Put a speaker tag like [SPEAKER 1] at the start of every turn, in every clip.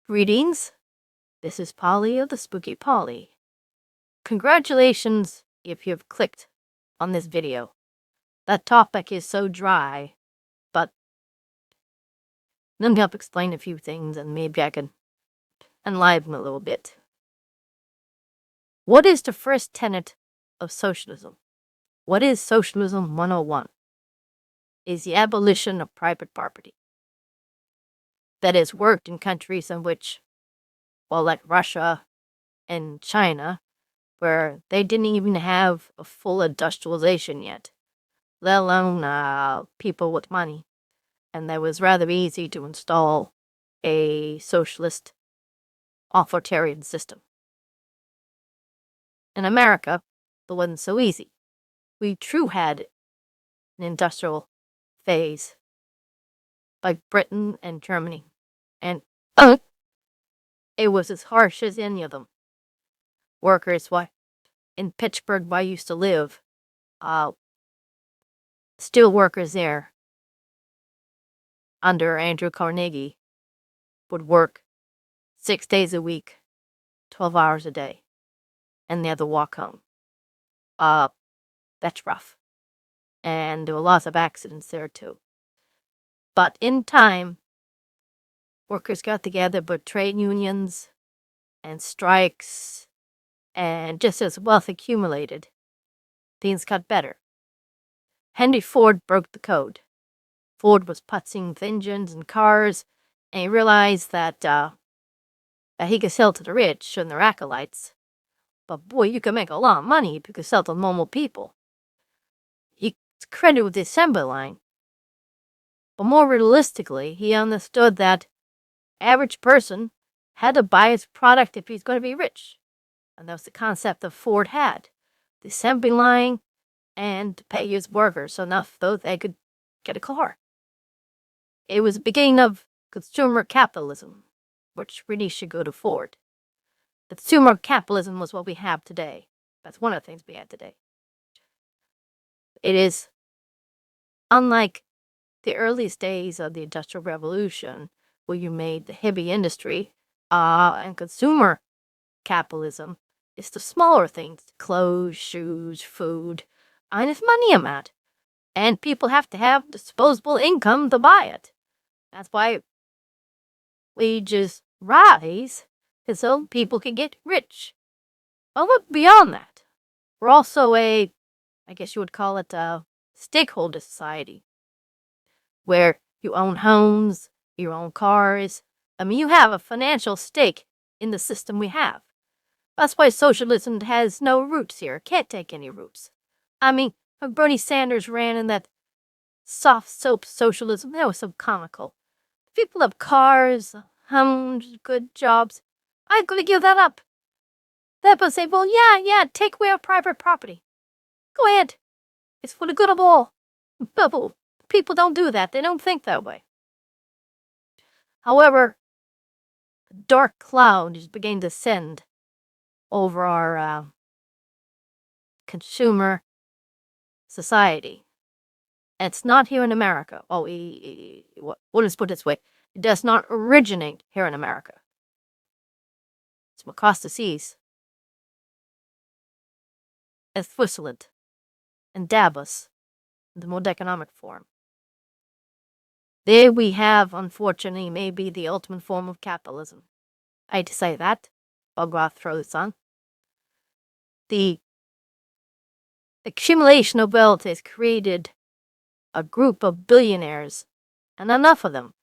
[SPEAKER 1] Greetings, this is Polly of the Spooky Polly. Congratulations if you've clicked on this video. That topic is so dry, but let me help explain a few things and maybe I can enliven a little bit. What is the first tenet of socialism? What is Socialism 101? Is the abolition of private property. That has worked in countries in which, well, like Russia and China, where they didn't even have a full industrialization yet, let alone people with money. And that was rather easy to install a socialist authoritarian system. In America, it wasn't so easy. We true had an industrial phase like Britain and Germany, and it was as harsh as any of them. Workers, in Pittsburgh, where I used to live, steel workers there under Andrew Carnegie would work 6 days a week, 12 hours a day, and they had to walk home. That's rough. And there were lots of accidents there too. But in time, workers got together, but trade unions and strikes, and just as wealth accumulated, things got better. Henry Ford broke the code. Ford was putzing with engines and cars, and he realized that he could sell to the rich and their acolytes. But boy, you could make a lot of money if you could sell to normal people. He credited with the assembly line. But more realistically, he understood that average person had to buy his product if he's going to be rich. And that was the concept that Ford had. The assembly line and to pay his workers enough so they could get a car. It was the beginning of consumer capitalism, which really should go to Ford. The consumer capitalism was what we have today. That's one of the things we have today. It is unlike the earliest days of the Industrial Revolution, where you made the heavy industry, and consumer capitalism is the smaller things, clothes, shoes, food, and if money amount. And people have to have disposable income to buy it. That's why wages rise, so people can get rich. Well, look beyond that. We're also I guess you would call it a stakeholder society, where you own homes, you own cars. I mean, you have a financial stake in the system we have. That's why socialism has no roots here. Can't take any roots. I mean, when Bernie Sanders ran in that soft soap socialism, that was so comical. People have cars, homes, good jobs. I'm going to give that up. That will say, well, yeah, take away our private property. Go ahead. It's for the good of all. But people don't do that. They don't think that way. However, a dark cloud is beginning to descend over our consumer society. And it's not here in America. Let's put it this way. It does not originate here in America. It's from across the seas. It's Switzerland and Davos, the World Economic Forum. There we have, unfortunately, maybe the ultimate form of capitalism. I hate to say that. I'll go out throw this on. The accumulation of wealth has created a group of billionaires, and enough of them,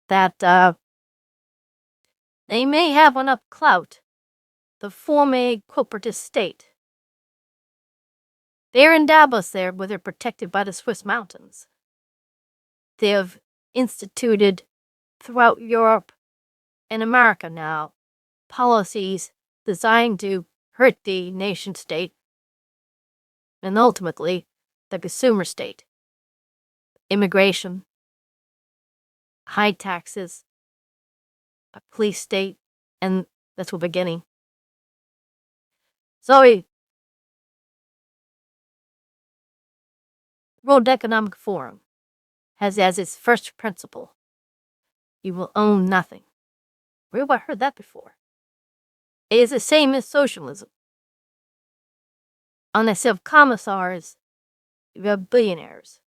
[SPEAKER 1] that they may have enough clout to form a corporate state. They're in Davos there, where they're protected by the Swiss mountains. They have instituted throughout Europe and America now policies designed to hurt the nation state and ultimately the consumer state. Immigration, high taxes, a police state, and that's what we're beginning. So, World Economic Forum has as its first principle, you will own nothing. Where have I heard that before? It is the same as socialism. Unless you have commissars, you have billionaires.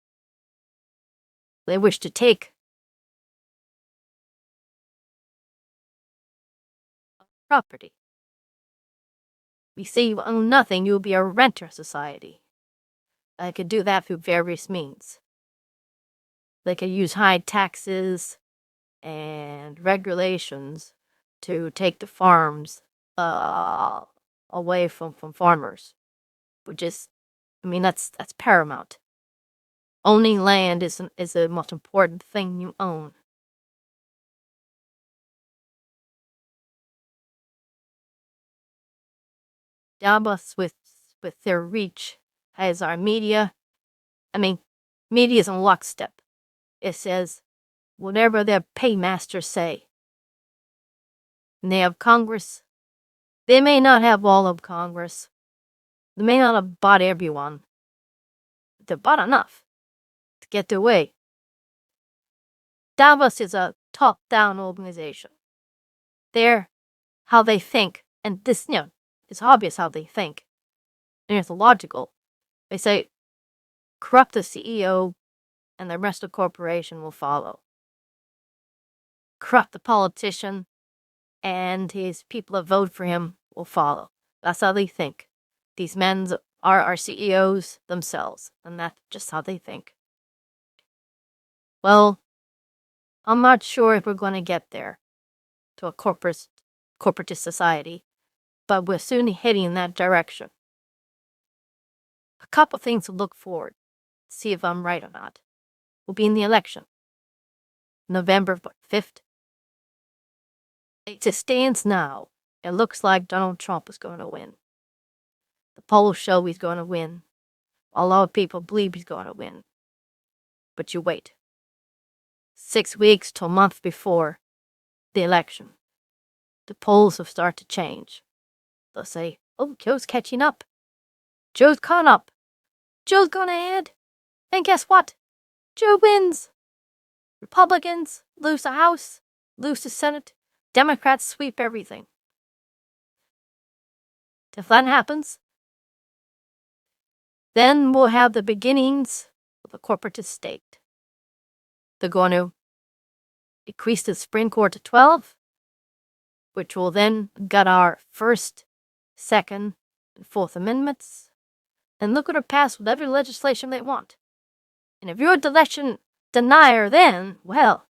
[SPEAKER 1] They wish to take property. You say you own nothing, you'll be a renter society. They could do that through various means. They could use high taxes and regulations to take the farms away from farmers, which is, that's paramount. Owning land is the most important thing you own. Davos, with their reach, has our media. Media is in lockstep. It says whatever their paymasters say. And they have Congress. They may not have all of Congress. They may not have bought everyone. But they've bought enough to get their way. Davos is a top-down organization. They're how they think, and this, it's obvious how they think. And it's logical. They say, corrupt the CEO, and the rest of the corporation will follow. Corrupt the politician, and his people that vote for him will follow. That's how they think. These men are our CEOs themselves, and that's just how they think. Well, I'm not sure if we're going to get there, to a corporatist society, but we're soon heading in that direction. A couple things to look forward, see if I'm right or not, will be in the election. November 5th. As it stands now, it looks like Donald Trump is going to win. The polls show he's going to win. A lot of people believe he's going to win. But you wait. 6 weeks to a month before the election, the polls will start to change. They'll say, oh, Joe's catching up. Joe's caught up. Joe's gone ahead. And guess what? Joe wins. Republicans lose the House, lose the Senate. Democrats sweep everything. If that happens, then we'll have the beginnings of a corporatist state. They're going to decrease the Supreme Court to 12, which will then gut our First, Second, and Fourth Amendments, and look at her pass whatever legislation they want. And if you're a election denier then, well,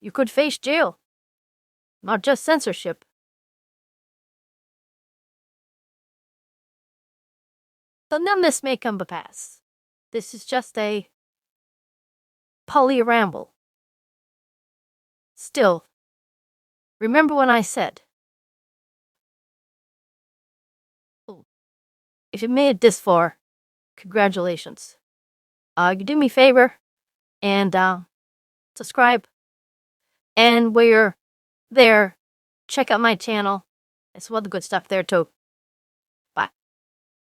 [SPEAKER 1] you could face jail, not just censorship. So none of this may come to pass. This is just a poly-ramble. Still, remember when I said, if you made it this far, congratulations. You do me a favor and subscribe. And while you're there, check out my channel. There's some other good stuff there too.